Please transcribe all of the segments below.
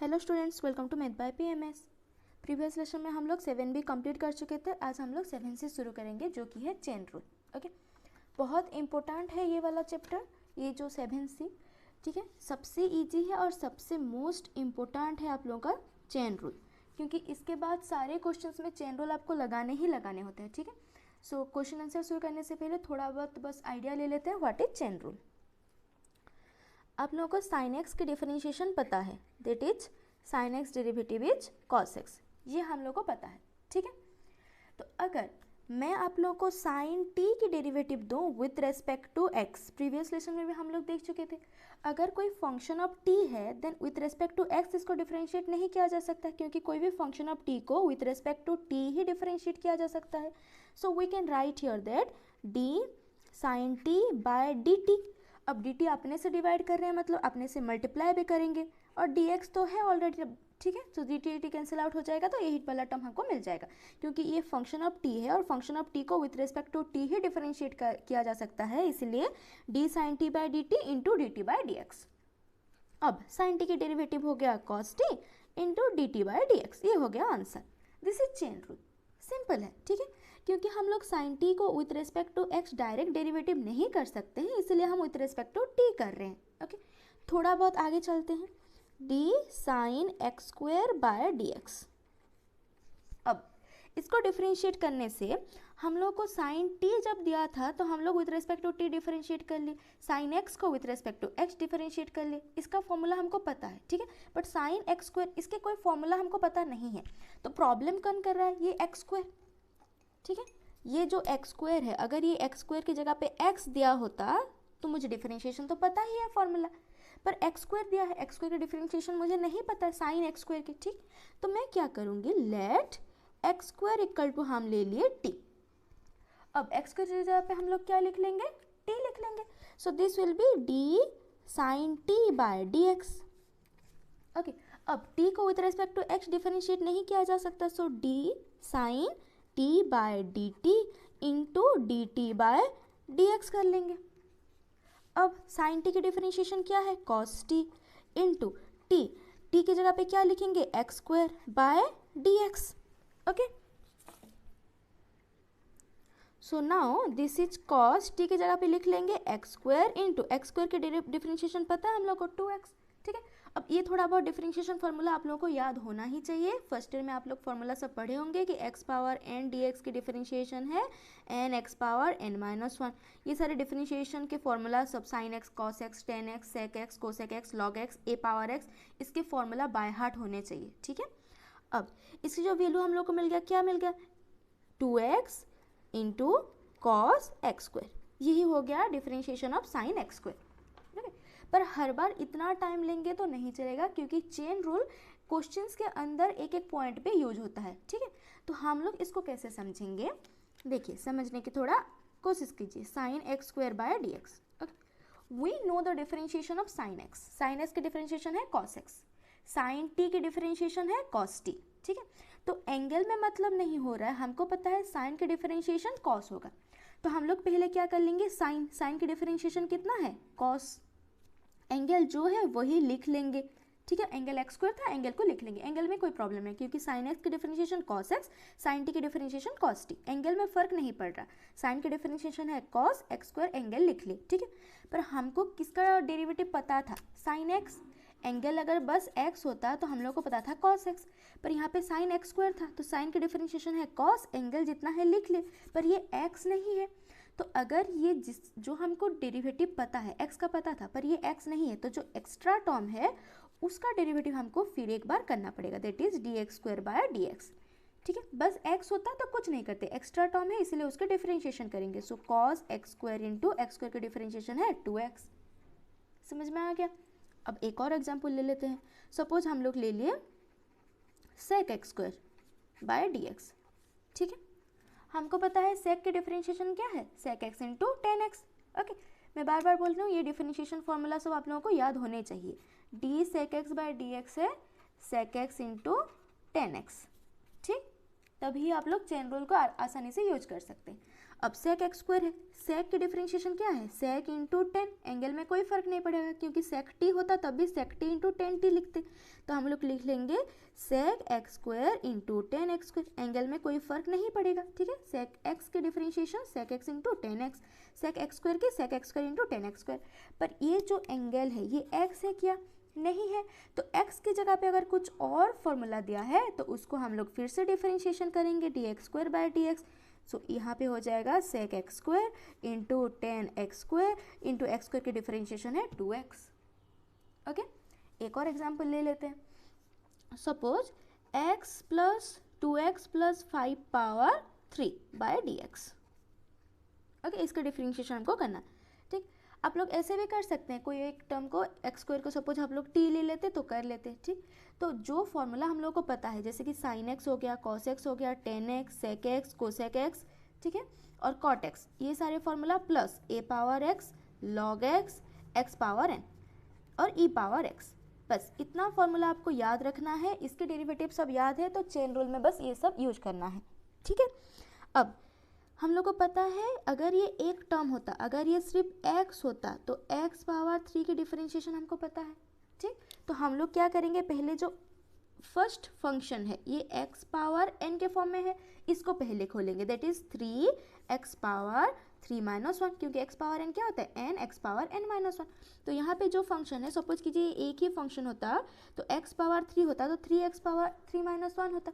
Hello students, welcome to math by PMS. Previous lesson में हम लोग 7B कंप्लीट कर चुके थे। आज हम लोग 7C शुरू करेंगे जो कि है चेन रूल। ओके, बहुत इंपॉर्टेंट है ये वाला चैप्टर, ये जो 7C, ठीक है, सबसे इजी है और सबसे मोस्ट इम्पोर्टेंट है आप लोगों का चेन रूल, क्योंकि इसके बाद सारे क्वेश्चंस में चेन रूल आपको लगाने ही लगाने होते हैं। ठीक है, सो क्वेश्चन आंसर शुरू करने से पहले थोड़ा बहुत बस आइडिया ले लेते हैं व्हाट इज चेन रूल। आप लोगों को साइन एक्स की डिफरेंशिएशन पता है, that is sine x derivative is cos x, ये हम लोग को पता है। ठीक है, तो अगर मैं आप लोगों को साइन टी की डेरिवेटिव दूं with respect to x, previous lesson में भी हम लोग देख चुके थे, अगर कोई फंक्शन ऑफ टी है then with respect to x इसको डिफरेंशिएट नहीं किया जा सकता, क्योंकि कोई भी फंक्शन ऑफ टी को विथ रेस्पेक्ट टू टी ही डिफरेंशिएट किया जा सकता है। So we can write here that d sine T by D t. अब डी टी अपने से डिवाइड कर रहे हैं, मतलब अपने से मल्टीप्लाई भी करेंगे, और डी एक्स तो है ऑलरेडी। ठीक है, तो डी टी कैंसिल आउट हो जाएगा, तो यही वाला टर्म हमको मिल जाएगा, क्योंकि ये फंक्शन ऑफ टी है और फंक्शन ऑफ टी को विथ रिस्पेक्ट टू टी ही डिफरेंशिएट किया जा सकता है, इसलिए d sine T by D T into D T by D x. अब साइन टी की डेरिवेटिव हो गया cos T into D T by D x, ये हो गया answer. This is chain rule, simple है। ठीक है, क्योंकि हम लोग साइन टी को with respect to x direct derivative नहीं कर सकते हैं, इसलिए हम विथ रेस्पेक्ट टू टी कर रहे हैं। ओके, थोड़ा बहुत आगे चलते हैं, D sign x square by D x. अब इसको डिफरेंशिएट करने से हम लोग को साइन टी जब दिया था तो हम लोग with respect to t differentiate कर लिए, साइन एक्स को with respect to x differentiate कर लिए, इसका फॉर्मूला हमको पता है। ठीक है, बट साइन एक्स स्क्वायर इसके कोई फॉर्मूला हमको पता नहीं है, तो प्रॉब्लम कौन कर रहा है, ये एक्स स्क्वायर। ठीक है, ये जो एक्स स्क्वायर है, अगर ये एक्स स्क्वायर की जगह पे एक्स दिया होता तो मुझे डिफरेंशिएशन तो पता ही है फॉर्मूला, पर एक्स स्क्वायर दिया है, एक्स स्क्वायर की डिफरेंशिएशन मुझे नहीं पता है साइन एक्स स्क्वायर की। ठीक, तो मैं क्या करूँगी, let x square equal to हम ले लिए टी। अब एक्स स्क्वायर की जगह पे हम लोग क्या लिख लेंगे, टी लिख लेंगे। So this will be D sine T by D X. Okay, अब टी को with respect to x differentiate नहीं किया जा सकता, so D sine T by D T into D T by D X कर लेंगे। अब साइन टी की डिफरेंशिएशन क्या है, cos T into T, T की जगह पे क्या लिखेंगे, X square by D X. Okay, so now this is cos T की जगह पे लिख लेंगे x square into x square की डिफरेंशिएशन पता है हम लोग को 2x। ठीक है, अब ये थोड़ा बहुत डिफरेंशिएशन फार्मूला आप लोगों को याद होना ही चाहिए। फर्स्ट ईयर में आप लोग फार्मूला सब पढ़े होंगे कि X power N D X की डिफरेंशिएशन है N x power N minus 1। ये सारे डिफरेंशिएशन के फॉर्मूला सब sine X, cos X, tan X, sec X, cosec X, log X, A power X, इसके फॉर्मूला बाय हार्ट होने चाहिए। ठीक है, अब इसकी जो वैल्यू हम लोग को मिल गया, क्या मिल गया, 2x into cos x square, यही हो गया differentiation of sine x square. पर हर बार इतना टाइम लेंगे तो नहीं चलेगा, क्योंकि चेन रूल क्वेश्चंस के अंदर एक एक पॉइंट पे यूज होता है। ठीक है, तो हम लोग इसको कैसे समझेंगे, देखिए समझने की थोड़ा कोशिश कीजिए। Sine x square by D x, we know the differentiation of sine x, sine x की डिफरेंशिएशन है कॉस एक्स, साइन टी की डिफरेंशिएशन है कॉस टी। ठीक है, तो एंगल में मतलब नहीं हो रहा है, हमको पता है साइन की डिफरेंशिएशन कॉस होगा, तो हम लोग पहले क्या कर लेंगे, साइन, साइन की डिफरेंशिएशन कितना है, कॉस, एंगल जो है वही लिख लेंगे। ठीक है, एंगल एक्स स्क्वायर था, एंगल को लिख लेंगे, एंगल में कोई प्रॉब्लम है, क्योंकि साइन एक्स की differentiation cos x, sine T की डिफरेंशिएशन कॉस टी, एंगल में फर्क नहीं पड़ रहा, साइन की डिफरेंशिएशन है कॉस एक्स स्क्वायर, एंगल लिख ले। ठीक है, पर हमको किसका डेरिवेटिव पता था, साइन एक्स, एंगल अगर बस x होता तो हम लोग को पता था cos x, पर यहाँ पे साइन एक्स स्क्वायर था, तो साइन की डिफरेंशिएशन है cos, एंगल जितना है लिख ले, पर ये x नहीं है, तो अगर ये जो हमको डेरिवेटिव पता है x का पता था पर ये x नहीं है, तो जो एक्स्ट्रा टर्म है उसका डेरिवेटिव हमको फिर एक बार करना पड़ेगा, that is D x square by D x. ठीक है, बस x होता तो कुछ नहीं करते, एक्स्ट्रा टर्म है इसलिए उसके डिफरेंशिएशन करेंगे, सो cos x square into x square की डिफरेंशिएशन है 2x। समझ में आ गया। अब एक और एग्जाम्पल ले लेते हैं, सपोज हम लोग ले लिए sec x square by D x. ठीक है, हमको पता है सेक की डिफरेंशिएशन क्या है, sec x into tan x. Okay, मैं बार बार बोल रही हूँ, ये डिफरेंशिएशन फॉर्मूला सब आप लोगों को याद होने चाहिए। D sec X by D X है sec x into tan X. ठीक, तभी आप लोग चेन रूल को आसानी से यूज कर सकते हैं। अब sec x स्क्वायर है, sec की डिफरेंशिएशन क्या है, sec इंटू 10, एंगल में कोई फर्क नहीं पड़ेगा क्योंकि sec t होता तब भी sec t इंटू 10t लिखते, तो हम लोग लिख लेंगे sec x square into 10x square, angle में कोई फर्क नहीं पड़ेगा, ठीक है। sec x की differentiation sec x into 10x, sec x square की sec x square into 10x square, पर ये जो एंगल है ये x है क्या, नहीं है, तो x की जगह पे अगर कुछ और फॉर्मूला दिया है तो उसको हम लोग फिर से डिफरेंशिएशन करेंगे dx square by dx, so यहाँ पे हो जाएगा sec x square into 10x square into x square की डिफरेंशिएशन है 2x। ओके, एक और एग्जांपल ले लेते हैं। Suppose x plus 2x plus 5 power 3 by dx। Okay, इसका डिफरेंशिएशन हमको करना है, ठीक। आप लोग ऐसे भी कर सकते हैं, कोई एक टर्म को x स्क्वायर को सपोज हम लोग t ले लेते तो कर लेते, ठीक। तो जो फॉर्मूला हम लोग को पता है जैसे कि sin x हो गया, cos x हो गया, tan x, sec x, cosec x, ठीक है, और cot x, ये सारे formula plus a power x, log x, x power n और e पावर x, बस इतना फॉर्मूला आपको याद रखना है। इसके डेरिवेटिव सब याद है तो चेन रूल में बस ये सब यूज करना है, ठीक है। अब हम लोग को पता है अगर ये एक टर्म होता, अगर ये सिर्फ x होता तो x पावर 3 की डिफरेंशिएशन हमको पता है, ठीक। तो हम लोग क्या करेंगे, पहले जो फर्स्ट फंक्शन है ये x पावर n के फॉर्म में है, इसको पहले खोलेंगे, that is 3x power 3 minus 1, क्योंकि x पावर n क्या होता है, n x power n minus 1। तो यहाँ पे जो फंक्शन है, सपोज कीजिए एक ही फंक्शन होता तो x पावर 3 होता तो 3x पावर 3 माइनस 1 होता,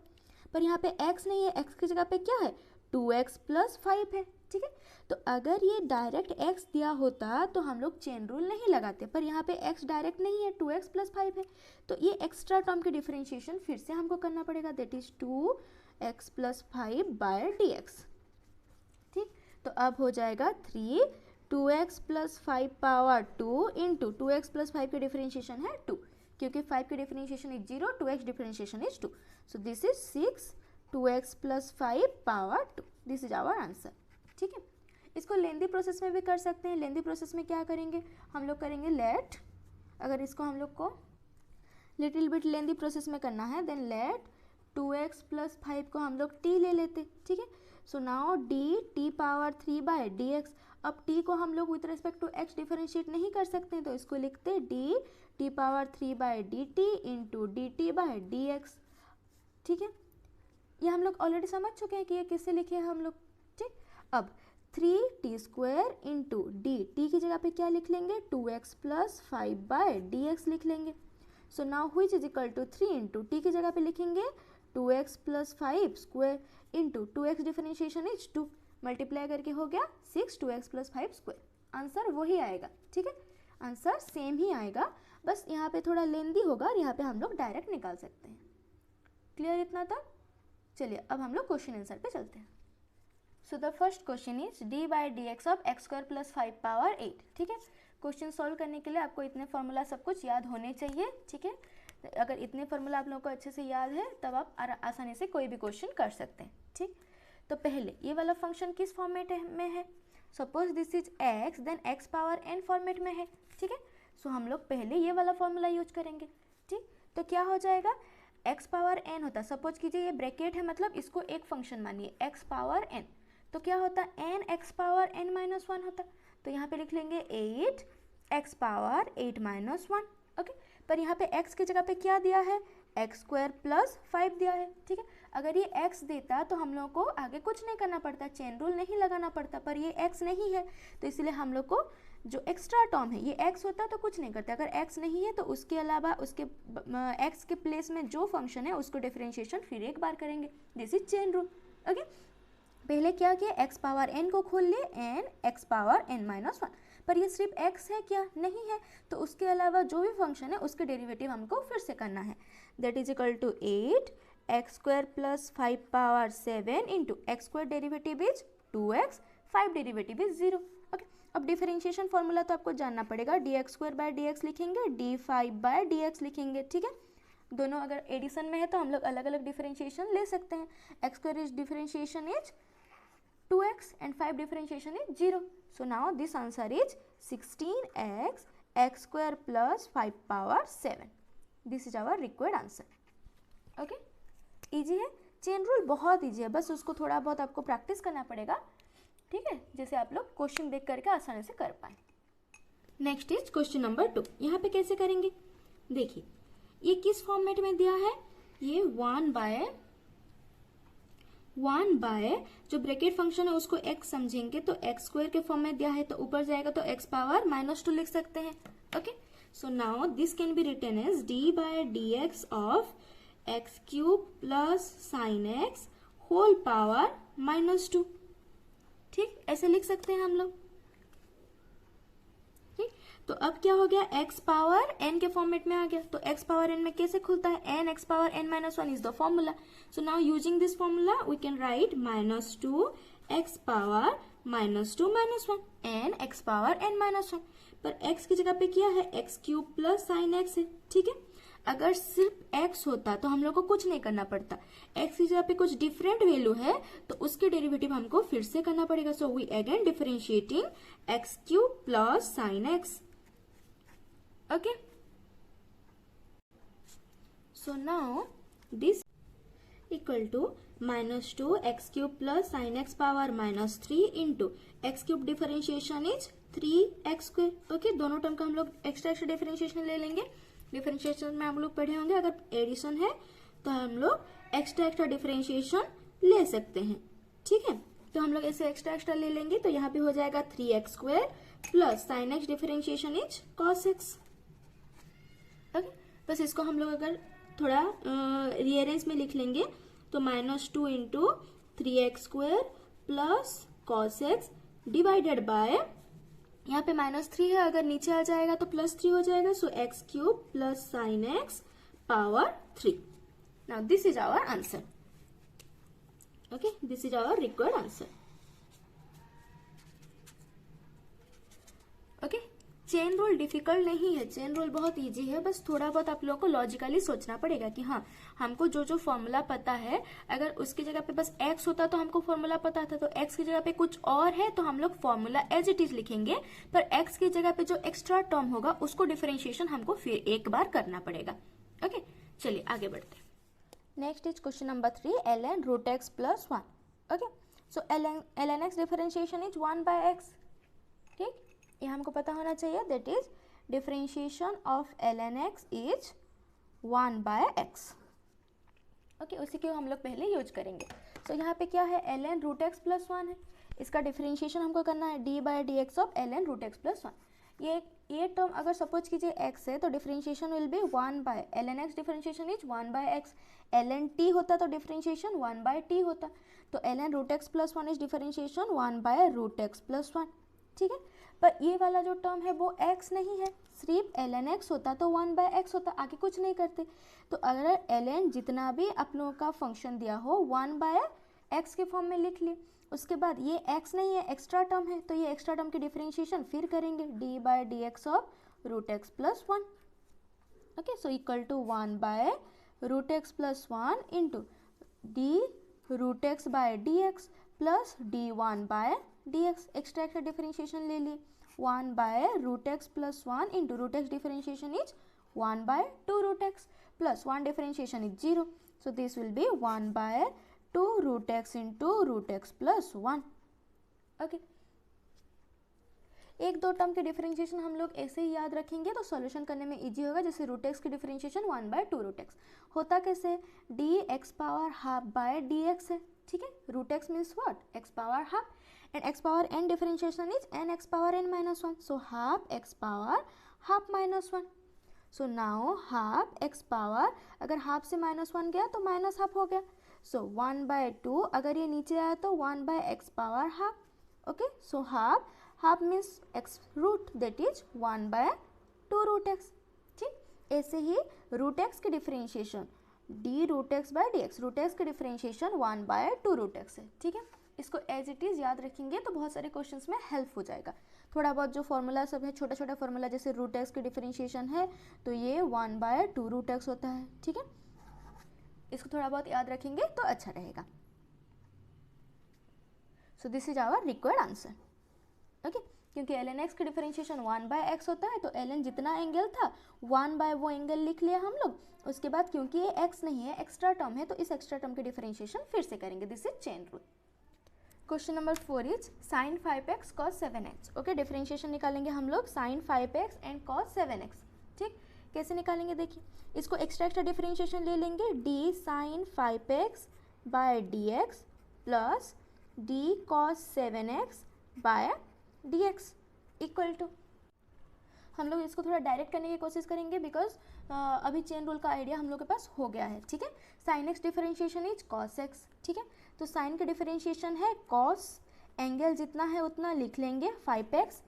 पर यहाँ पे x नहीं है, x की जगह पे क्या है, 2x प्लस 5 है, ठीक है। तो अगर ये डायरेक्ट x दिया होता तो हम लोग चेन रूल नहीं लगाते, पर यहाँ पे x डायरेक्ट नहीं है, 2x प्लस 5 है, तो ये एक्स्ट्रा टर्म की डिफरेंशिएशन फिर से हमको करना पड़ेगा, that is 2x plus 5 by dx, ठीक। तो अब हो जाएगा 3 2x plus 5 power 2 into 2x plus 5 की डिफरेंशिएशन है 2, क्योंकि 5 की differentiation is 0, 2x differentiation is 2, so this is 6 2x plus 5 power 2, this is our answer, ठीक है। इसको लेंदी प्रोसेस में भी कर सकते हैं। लेंदी प्रोसेस में क्या करेंगे, हम लोग करेंगे लेट, अगर इसको हम लोग को लिटिल बिट लेंदी प्रोसेस में करना है देन लेट 2x प्लस 5 को हम लोग t ले लेते, ठीक है। So now t power 3 by dx, अब t को हम लोग with respect to x differentiate नहीं कर सकते तो इसको लिखते t power 3 by dt into dt by dx, ठीक है। ये हम लोग ऑलरेडी समझ चुके हैं कि ये किससे लिखे हैं हम लोग, ठीक। अब 3t square into D, T की जगह पे क्या लिख लेंगे, 2x प्लस 5 बाय dx लिख लेंगे। So now which is equal to 3 into t की जगह पे लिखेंगे 2x plus 5 square into 2x differentiation is 2, multiply करके हो गया 6 2x प्लस 5 स्क्वायर, आंसर वही आएगा, ठीक है। आंसर सेम ही आएगा, बस यहाँ पे थोड़ा लेंदी होगा और यहाँ पे हम लोग डायरेक्ट निकाल सकते हैं। क्लियर इतना तक? चलिए अब हम लोग क्वेश्चन आंसर पे चलते हैं। So the first question is d by D x of x square plus 5 power 8, ठीक है। क्वेश्चन सॉल्व करने के लिए आपको इतने फार्मूला सब कुछ याद होने चाहिए, ठीक है। अगर इतने फार्मूला आप लोगों को अच्छे से याद है तब आप आसानी से कोई भी क्वेश्चन कर सकते हैं, ठीक। तो पहले ये वाला फंक्शन किस फॉर्मेट में है, suppose this is x then x power n format में है, ठीक है। सो हम लोग पहले ये वाला फॉर्मूला यूज करेंगे, ठीक। तो क्या हो जाएगा, x पावर n होता, सपोज कीजिए ये ब्रैकेट है मतलब इसको एक फंक्शन मानिए x पावर n, तो क्या होता n x power n minus 1 होता, तो यहाँ पे लिख लेंगे 8 x पावर 8 माइनस 1, ओके। पर यहाँ पे x की जगह पे क्या दिया है, x स्क्वायर प्लस 5 दिया है, ठीक है। अगर ये x देता तो हम लोग को आगे कुछ नहीं करना पड़ता, चेन रूल नहीं लगाना पड़ता, पर ये x नहीं है तो इसलिए हम लोग को जो एक्स्ट्रा टर्म है ये x होता तो कुछ नहीं करता, अगर x नहीं है तो उसके अलावा उसके x के प्लेस में जो फंक्शन है उसको डिफरेंशिएशन फिर एक बार करेंगे, this is chain rule, okay. पहले क्या किया, x पावर n को खोल लिए n x power n minus 1, पर ये सिर्फ x है क्या, नहीं है, तो उसके अलावा जो भी फंक्शन है उसके डेरिवेटिव हमको फिर से करना है, that is equal to 8 x square plus 5 power 7 into x square derivative is 2x, 5 derivative is 0, okay. अब डिफरेंशिएशन फॉर्मूला तो आपको जानना पड़ेगा, dx स्क्वायर बाय dx लिखेंगे, d5 बाय dx लिखेंगे, ठीक है। दोनों अगर एडिशन में है तो हम लोग अलग अलग डिफरेंशिएशन ले सकते हैं, x square is differentiation is 2x and 5 differentiation is 0. So now this answer is 16x x square plus 5 power 7. This is our required answer. Okay? Easy है, चेन रूल बहुत ईजी है, बस उसको थोड़ा बहुत आपको प्रैक्टिस करना पड़ेगा, ठीक है, जैसे आप लोग क्वेश्चन देख करके आसानी से कर पाए। Next is question number 2। यहाँ पे कैसे करेंगे, देखिए ये किस फॉर्मेट में दिया है, ये 1 बाय जो ब्रैकेट फंक्शन है उसको x समझेंगे तो x स्क्वायर के फॉर्म में दिया है, तो ऊपर जाएगा तो x पावर -2 लिख सकते हैं। Okay, so now this can be written as d by dx of x cube plus sine x whole power -2। ठीक, ऐसे लिख सकते हैं हम लोग। ठीक, तो अब क्या हो गया, x पावर n के फॉर्मेट में आ गया, तो x पावर n में कैसे खुलता है, n x power n-1 is the formula. So now using this formula we can write -2 x power -2 -1 n x power n-1, पर x की जगह पे क्या है, x cube plus sine x है। ठीक है, अगर सिर्फ x होता तो हम लोग को कुछ नहीं करना पड़ता, x की जगह पे कुछ डिफरेंट वैल्यू है तो उसके डेरिवेटिव हमको फिर से करना पड़ेगा। So we again differentiating x cube plus sine x। Okay, so now this equal to -2 x cube plus sine x power -3 into x cube differentiation is 3x square. Okay, दोनों term का हम लोग extra differentiation ले लेंगे। Differentiation में हम लोग पढ़े होंगे, अगर एडिशन है तो हम लोग एक्स्ट्रा डिफरेंशिएशन ले सकते हैं। ठीक है, तो हम लोग ऐसे एक्स्ट्रा ले लेंगे, तो यहाँ पे हो जाएगा 3x square plus sine x differentiation is cos x। Okay, बस इसको हम लोग अगर थोड़ा रीअरेंज में लिख लेंगे तो -2 into 3x square plus cos x divided by, यहाँ पे -3 है, अगर नीचे आ जाएगा तो +3 हो जाएगा, so x cube plus sine x power 3। Now this is our answer. Okay, this is our required answer. Okay, chain rule difficult नहीं है, चेन रूल बहुत इजी है, बस थोड़ा बहुत आप लोगों को लॉजिकली सोचना पड़ेगा कि हाँ हमको जो जो फॉर्मूला पता है, अगर उसकी जगह पे बस x होता तो हमको फॉर्मूला पता था, तो x की जगह पे कुछ और है तो हम लोग फॉर्मूला एज इट इज लिखेंगे, पर x की जगह पे जो एक्स्ट्रा टर्म होगा उसको डिफरेंशिएशन हमको फिर एक बार करना पड़ेगा। ओके, चलिए आगे बढ़ते हैं। Next is question number 3, ln root x plus 1। Okay, so ln x differentiation is 1 by x। ठीक, ये हमको पता होना चाहिए, that is differentiation of ln x is 1 by x। Okay, उसी को हम लोग पहले यूज करेंगे। सो यहाँ पे क्या है, ln रूट x प्लस 1 है, इसका डिफरेंशिएशन हमको करना है d by dx of ln root x plus 1। ये टर्म अगर सपोज कीजिए x है तो differentiation will be 1 by ln x differentiation is 1 by x। ln t होता तो डिफरेंशिएशन 1 बाय t होता, तो ln root x plus 1 is differentiation 1 by root x plus 1। ठीक है, पर ये वाला जो टर्म है वो x नहीं है, सिर्फ ln x होता तो 1 बाय x होता, आगे कुछ नहीं करते। तो अगर ln जितना भी आप लोगों का फंक्शन दिया हो 1 बाय x के फॉर्म में लिख लिए, उसके बाद ये x नहीं है, एक्स्ट्रा टर्म है, तो ये एक्स्ट्रा टर्म की डिफरेंशिएशन फिर करेंगे d by dx of root x plus 1। Okay, so equal to 1 by root x plus 1 into d root x by dx plus d1 by dx। Extra differentiation ले लिए, 1 by root x plus 1 into root x differentiation is 1 by 2 root x plus 1 differentiation is 0, so this will be 1 by 2 root x into root x plus 1। Okay, एक दो term के differentiation हम लोग ऐसे ही याद रखेंगे तो सॉल्यूशन करने में इजी होगा। जैसे रूट x की डिफरेंशिएशन 1 बाय 2 रूट x होता कैसे, dx power half by dx है। ठीक है, root x means what, x power half, and x power n differentiation is n x power n minus 1, so half x power half minus 1। so now half x power, अगर half से -1 गया तो minus half हो गया, so 1 by 2, अगर ये नीचे आया तो 1 by x power half। Okay, so half means x root, that is 1 by 2 root x। ठीक, ऐसे ही रूट x की differentiation d root x by dx, root x की डिफरेंशिएशन 1 बाय 2 रूट x है। ठीक है, इसको एज इट इज याद रखेंगे तो बहुत सारे क्वेश्चंस में हेल्प हो जाएगा। थोड़ा बहुत जो फॉर्मूला सब है, छोटा छोटा फॉर्मूला, जैसे रूट x की डिफरेंशिएशन है तो ये 1 बाय 2 रूट x होता है। ठीक है, इसको थोड़ा बहुत याद रखेंगे तो अच्छा रहेगा। So this is our required answer. Okay, क्योंकि ln x की डिफरेंशिएशन 1 बाय x होता है तो ln जितना एंगल था 1 बाय वो एंगल लिख लिया हम लोग। उसके बाद क्योंकि ये x नहीं है, एक्स्ट्रा टर्म है, तो इस एक्स्ट्रा टर्म की डिफरेंशिएशन फिर से करेंगे। This is chain rule. Question number 4 is sine 5x cos 7x। Okay, differentiation निकालेंगे हम लोग sign 5x and cos 7x। ठीक, कैसे निकालेंगे देखिए, इसको एक्स्ट्रा डिफरेंशिएशन ले लेंगे, d sine 5x by dx plus d cos 7x by dx equal to, हम लोग इसको थोड़ा डायरेक्ट करने की कोशिश करेंगे बिकॉज अभी चेन रूल का आइडिया हम लोग के पास हो गया है। ठीक है, sine x differentiation is cos x. ठीक है, तो साइन का डिफरेंशिएशन है कॉस, एंगल जितना है उतना लिख लेंगे 5x,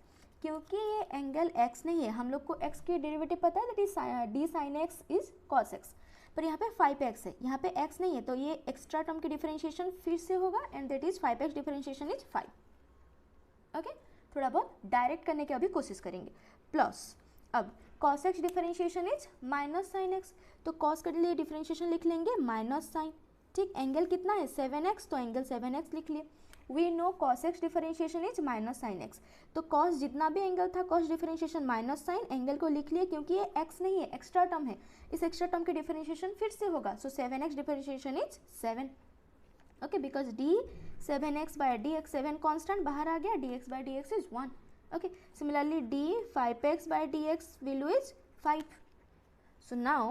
क्योंकि ये एंगल x नहीं है, हम लोग को x की डेरिवेटिव पता है, that is d sine x is cos x, पर यहाँ पे 5x है, यहाँ पे x नहीं है, तो ये एक्स्ट्रा टर्म की डिफरेंशिएशन फिर से होगा and that is 5x differentiation is 5। Okay, थोड़ा बहुत डायरेक्ट करने की अभी कोशिश करेंगे। प्लस अब cos x differentiation is minus sine x, तो cos के लिए डिफरेंशिएशन लिख लेंगे माइनस साइन। ठीक, एंगल कितना है 7x, तो एंगल 7x लिख लिए। We know cos x differentiation is minus sine x, तो cos जितना भी एंगल था cos differentiation minus sine, angle को लिख लिए क्योंकि ये x नहीं है, एक्स्ट्रा टर्म है, इस एक्स्ट्रा टर्म की डिफरेंशिएशन फिर से होगा, so 7x differentiation is 7। Okay, because d 7x by dx 7 constant बाहर आ गया, dx by dx is 1। Okay, similarly d 5x by dx value is 5. So now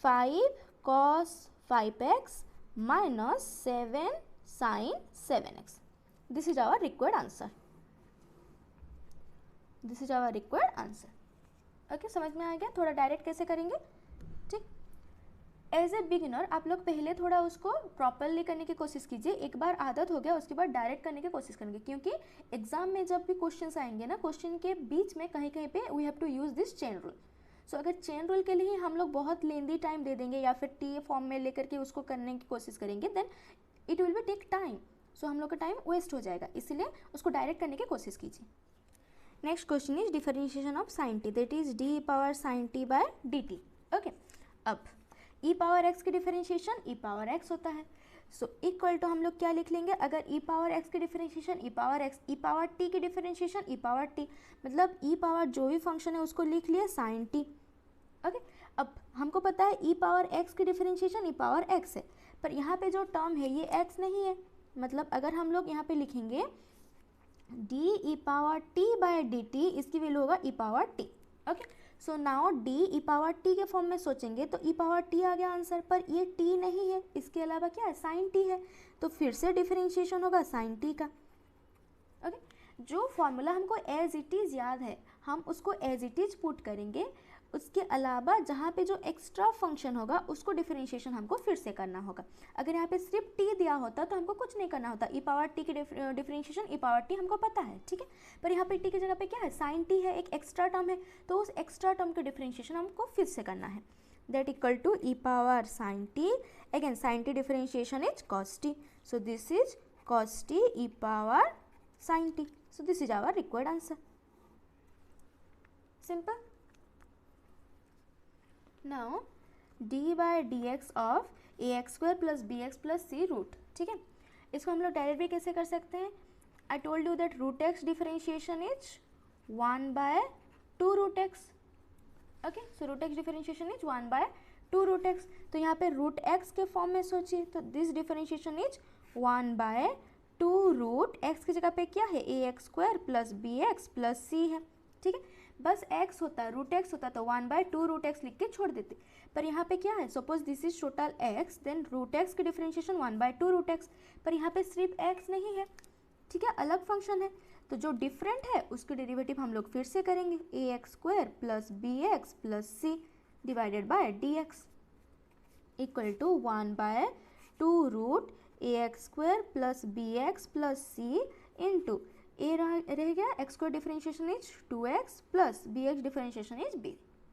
5 cos 5x minus 7 sin 7x. This is our required answer. This is our required answer. Okay, समझ में आ गया? थोड़ा direct कैसे करेंगे? ठीक, as a beginner आप लोग पहले थोड़ा उसको प्रॉपरली करने की कोशिश कीजिए, एक बार आदत हो गया उसके बाद डायरेक्ट करने की कोशिश करेंगे, क्योंकि एग्जाम में जब भी क्वेश्चंस आएंगे ना, क्वेश्चन के बीच में कहीं कहीं पे we have to use this chain rule. So अगर चेन रूल के लिए हम लोग बहुत लेंदी टाइम दे देंगे या फिर टी फॉर्म में लेकर के उसको करने की कोशिश करेंगे, then it will be take time, so हम लोग का टाइम वेस्ट हो जाएगा, इसीलिए उसको डायरेक्ट करने की कोशिश कीजिए। Next question is differentiation of sine t, that is d power sine T by D t. Okay, अब e पावर x की डिफरेंशिएशन e पावर x होता है, सो इक्वल टू हम लोग क्या लिख लेंगे, अगर e पावर x की differentiation e power x, e power t की डिफरेंशिएशन e पावर t, मतलब e पावर जो भी फंक्शन है उसको लिख लिए साइन t। ओके, अब हमको पता है e पावर x की डिफरेंशिएशन e पावर x है, पर यहाँ पे जो टर्म है ये x नहीं है, मतलब अगर हम लोग यहाँ पे लिखेंगे d e power t by D t, इसकी वैल्यू होगा e power t। Okay, so now d e power t के फॉर्म में सोचेंगे तो e पावर t आ गया आंसर, पर ये t नहीं है, इसके अलावा क्या है साइन t है, तो फिर से डिफरेंशिएशन होगा साइन t का। ओके, जो फॉर्मूला हमको एज इट इज़ याद है हम उसको एज इट इज़ पुट करेंगे, उसके अलावा जहाँ पे जो एक्स्ट्रा फंक्शन होगा उसको डिफरेंशिएशन हमको फिर से करना होगा। अगर यहाँ पे सिर्फ t दिया होता तो हमको कुछ नहीं करना होता, e पावर t की डिफरेंशिएशन e पावर t हमको पता है, ठीक है, पर यहाँ पे t की जगह पे क्या है साइन t है, एक एक्स्ट्रा टर्म है, तो उस एक्स्ट्रा टर्म की डिफरेंशिएशन हमको फिर से करना है, that equal to e power sine t, again sine t differentiation is cos t, so this is cos t e power sine t, so this is our required answer. Simple. Now d by dx of ax square plus bx plus c root, ठीक है, इसको हम लोग direct भी कैसे कर सकते हैं, I told you that root x differentiation is 1 by 2 root x. Okay, so root x differentiation is 1 by 2 root x, तो यहाँ पे root x के फॉर्म में सोचिए, तो this differentiation is 1 by 2 root x की जगह पे क्या है ax square plus bx plus c है, ठीक है, बस x होता है रूट x होता तो 1 बाय 2 रूट x लिख के छोड़ देते, पर यहाँ पे क्या है, suppose this is total x, then root x की डिफरेंशिएशन 1 बाय 2 रूट x, पर यहाँ पे सिर्फ x नहीं है, ठीक है, अलग फंक्शन है, तो जो डिफरेंट है उसकी डेरिवेटिव हम लोग फिर से करेंगे, ax square plus bx plus c divided by dx equal to 1 by 2 root ax square plus bx plus c into A रह गया x square differentiation is 2x plus bx differentiation is b,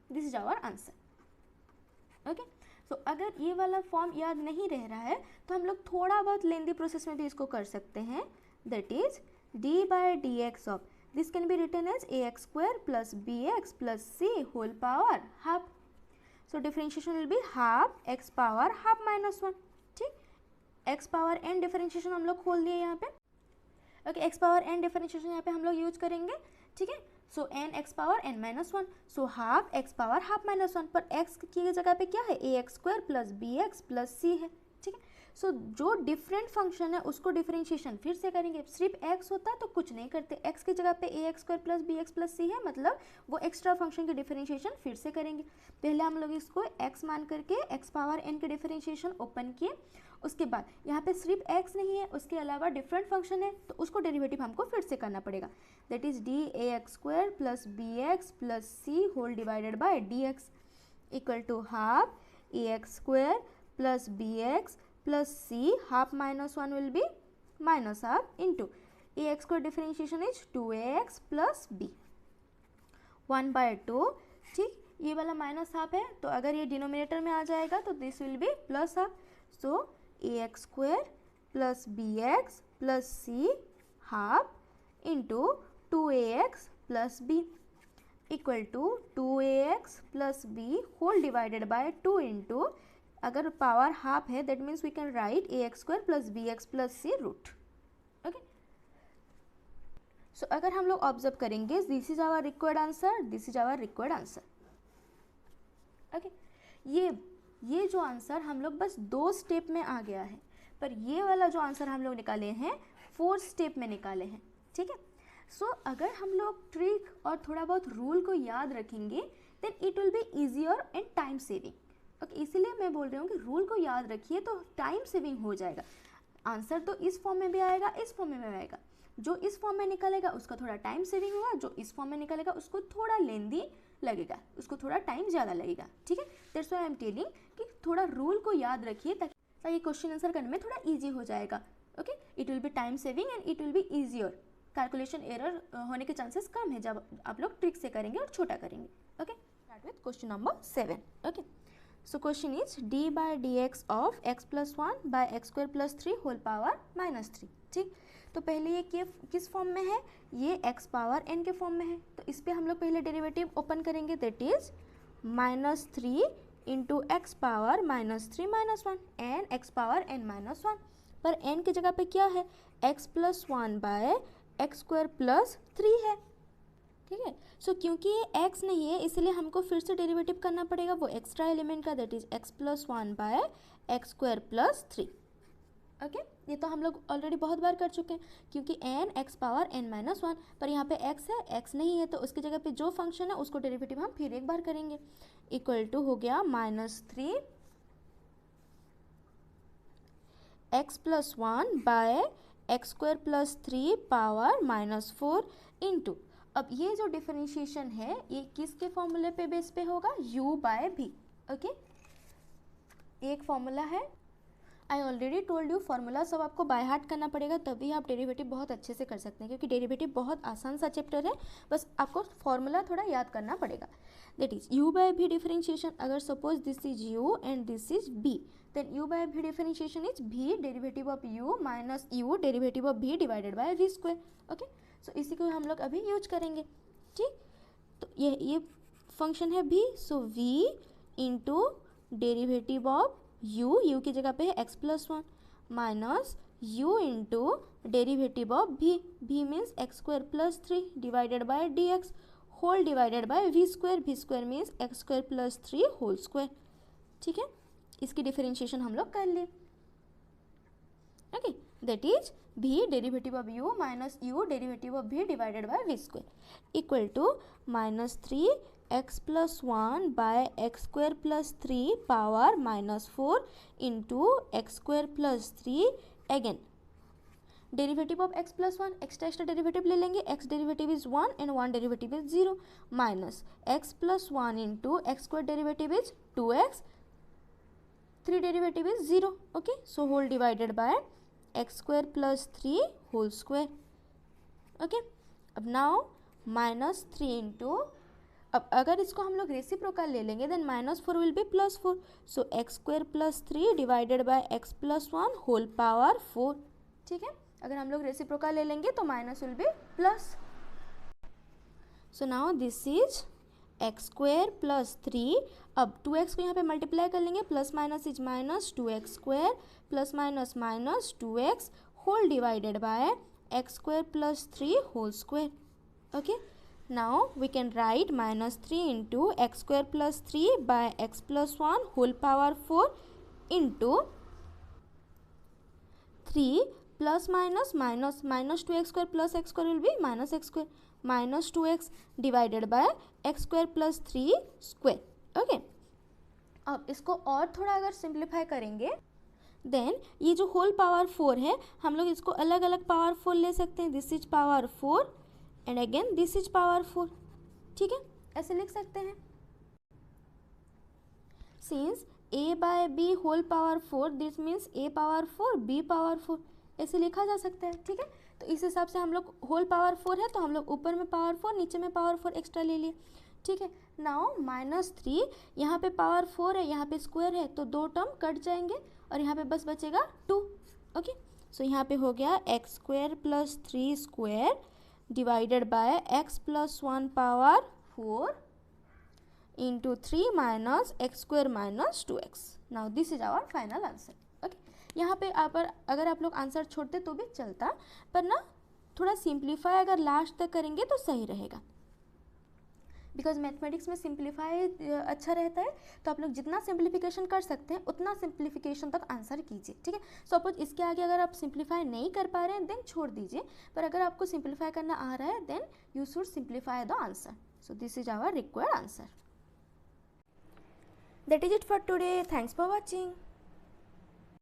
this is our answer. Okay, so अगर ये वाला form याद नहीं रह रहा है तो हम लोग थोड़ा बहुत लेंदी प्रोसेस में भी इसको कर सकते हैं, that is d by dx of this can be written as ax square plus bx plus c whole power half, so differentiation will be half x power half minus 1, ठीक, x power n differentiation हम लोग खोल दिए यहाँ पे। Okay, x power n differentiation यहाँ पे हम लोग यूज करेंगे, ठीक है, सो n x power n minus 1, so half x power half minus 1, पर x की जगह पे क्या है ax square plus bx plus c है, ठीक है, सो जो डिफरेंट फंक्शन है उसको डिफरेंशिएशन फिर से करेंगे। सिर्फ x होता तो कुछ नहीं करते, x की जगह पे ax square plus B x plus C है, मतलब वो एक्स्ट्रा फंक्शन की डिफरेंशिएशन फिर से करेंगे। पहले हम लोग इसको x मान करके x पावर n के डिफरेंशिएशन ओपन किए, उसके बाद यहाँ पे सिर्फ x नहीं है, उसके अलावा डिफरेंट फंक्शन है, तो उसको डेरिवेटिव हमको फिर से करना पड़ेगा। That is d a x square plus B x plus c whole divided by D x equal to half a x square plus B x plus C, half minus one will be minus half into a x square differentiation is 2ax plus b 1/2। ठीक, ये वाला minus half है, तो अगर ये denominator में आ जाएगा तो this will be plus half. So ax square plus B x plus C half into 2ax plus B equal to 2ax plus B whole divided by 2 into, अगर पावर हाफ है that means we can write ax square plus B x plus C root. Okay, so अगर हम लोग observe करेंगे this is our required answer, this is our required answer. Okay, ये जो answer हम लोग बस 2 स्टेप में आ गया है, पर ये वाला जो आंसर हम लोग निकाले हैं 4 स्टेप में निकाले हैं। ठीक है, सो अगर हम लोग ट्रिक और थोड़ा बहुत रूल को याद रखेंगे then it will be easier and time saving. Okay, इसीलिए मैं बोल रही हूँ कि रूल को याद रखिए तो टाइम सेविंग हो जाएगा। आंसर तो इस फॉर्म में भी आएगा, इस फॉर्म में भी आएगा। जो इस फॉर्म में निकलेगा उसका थोड़ा टाइम सेविंग होगा, जो इस फॉर्म में निकलेगा उसको थोड़ा लेंदी लगेगा, उसको थोड़ा टाइम ज़्यादा लगेगा। ठीक है, that's why I am telling कि थोड़ा रूल को याद रखिए ताकि क्वेश्चन आंसर करने में थोड़ा ईजी हो जाएगा। Okay, it will B time saving and it will be easier. Calculation error होने के चांसेस कम है जब आप लोग ट्रिक से करेंगे और छोटा करेंगे। Okay, start with question number 7। Okay, so question is d by D x of x plus 1 by x square plus 3 whole power minus 3। ठीक, तो पहले ये किस फॉर्म में है, ये x पावर n के फॉर्म में है, तो इस पर हम लोग पहले डेरिवेटिव ओपन करेंगे। That is -3 into x power -3 minus 1 n x power n minus 1, पर n की जगह पे क्या है, x plus 1 by x square plus 3 है। ठीक है, सो क्योंकि ये x नहीं है इसलिए हमको फिर से डेरिवेटिव करना पड़ेगा वो एक्स्ट्रा एलिमेंट का, that is x plus 1 by x square plus 3। Okay, ये तो हम लोग ऑलरेडी बहुत बार कर चुके हैं क्योंकि n x power n minus 1, पर यहाँ पे x है, x नहीं है, तो उसकी जगह पे जो फंक्शन है उसको डेरिवेटिव हम फिर एक बार करेंगे। इक्वल टू हो गया -3 x plus 1 by x square plus 3 power -4 into, अब ये जो डिफरेंशिएशन है ये किसके फॉर्मूले पे बेस पे होगा, u बाय v। ओके, एक फॉर्मूला है, I already told you formula सब आपको बाय हार्ट करना पड़ेगा तभी आप डेरिवेटिव बहुत अच्छे से कर सकते हैं, क्योंकि डेरिवेटिव बहुत आसान सा चैप्टर है, बस आपको फार्मूला थोड़ा याद करना पड़ेगा। That is u by v differentiation, अगर suppose this is u and this is b, then u by v differentiation is v derivative of u minus u derivative of v divided by v square. Okay, so इसी को हम लोग अभी use करेंगे। ठीक, तो ये फंक्शन है v, so v into derivative of u की जगह पे है x plus 1 minus u into derivative of v means x square plus 3 divided by dx whole divided by v square means x square plus 3 whole square. ठीक है, इसकी differentiation हम लोग कर लिए। Okay, that is v derivative of u minus u derivative of v divided by v square equal to -3 x plus 1 by x square plus 3 power -4 into x square plus 3, again derivative of x plus 1, extra derivative ले लेंगे, x derivative is 1 and 1 derivative is 0 minus x plus 1 into x square derivative is 2x, 3 derivative is 0। Okay, so whole divided by x square plus 3 whole square. Okay, अब now -3 into, अब अगर इसको हम लोग reciprocal ले लेंगे then -4 will be +4, so x square plus 3 divided by x plus 1 whole power 4। ठीक है, अगर हम लोग रेसिप्रोकल ले लेंगे तो minus will be plus, so now this is x square plus 3, अब 2x को यहाँ पे मल्टीप्लाई कर लेंगे, plus minus is minus 2x square plus minus minus 2x whole divided by x square plus 3 whole square. ओके, now we can write -3 into x square plus 3 by x plus 1 whole power 4 into 3 plus minus 2x square plus x square will be minus x square, minus 2x divided by x square plus 3 square. Okay, अब इसको और थोड़ा अगर simplify करेंगे then ये जो whole power 4 है हम लोग इसको अलग अलग पावर 4 ले सकते हैं. This is power 4 and again this is power 4. ठीक है, ऐसे लिख सकते हैं. Since a by b whole power 4 this means a power 4 b power 4, ऐसे लिखा जा सकता है. ठीक है, तो इस हिसाब से हम लोग होल पावर 4 है तो हम लोग ऊपर में पावर 4 नीचे में पावर 4 एक्स्ट्रा ले लिए. ठीक है, नाउ -3 यहाँ पे पावर 4 है, यहाँ पे स्क्वायर है तो दो टर्म कट जाएंगे और यहाँ पे बस बचेगा 2. ओके, सो यहाँ पे हो गया x square plus 3 square divided by x plus 1 power 4 into 3 minus x square minus 2x. Now this is our final answer. Okay, यहाँ पे अगर आप लोग आंसर छोड़ते तो भी चलता, पर ना थोड़ा सिंप्लीफाई अगर लास्ट तक करेंगे तो सही रहेगा, बिकॉज मैथमेटिक्स में सिंप्लीफाई अच्छा रहता है. तो आप लोग जितना सिंप्लीफिकेशन कर सकते हैं उतना सिंप्लीफिकेशन तक आंसर कीजिए. ठीक है, सपोज इसके आगे अगर आप सिंप्लीफाई नहीं कर पा रहे हैं देन छोड़ दीजिए, पर अगर आपको सिंप्लीफाई करना आ रहा है then you should simplify the answer. So this is our required answer. That is it for today. Thanks for watching.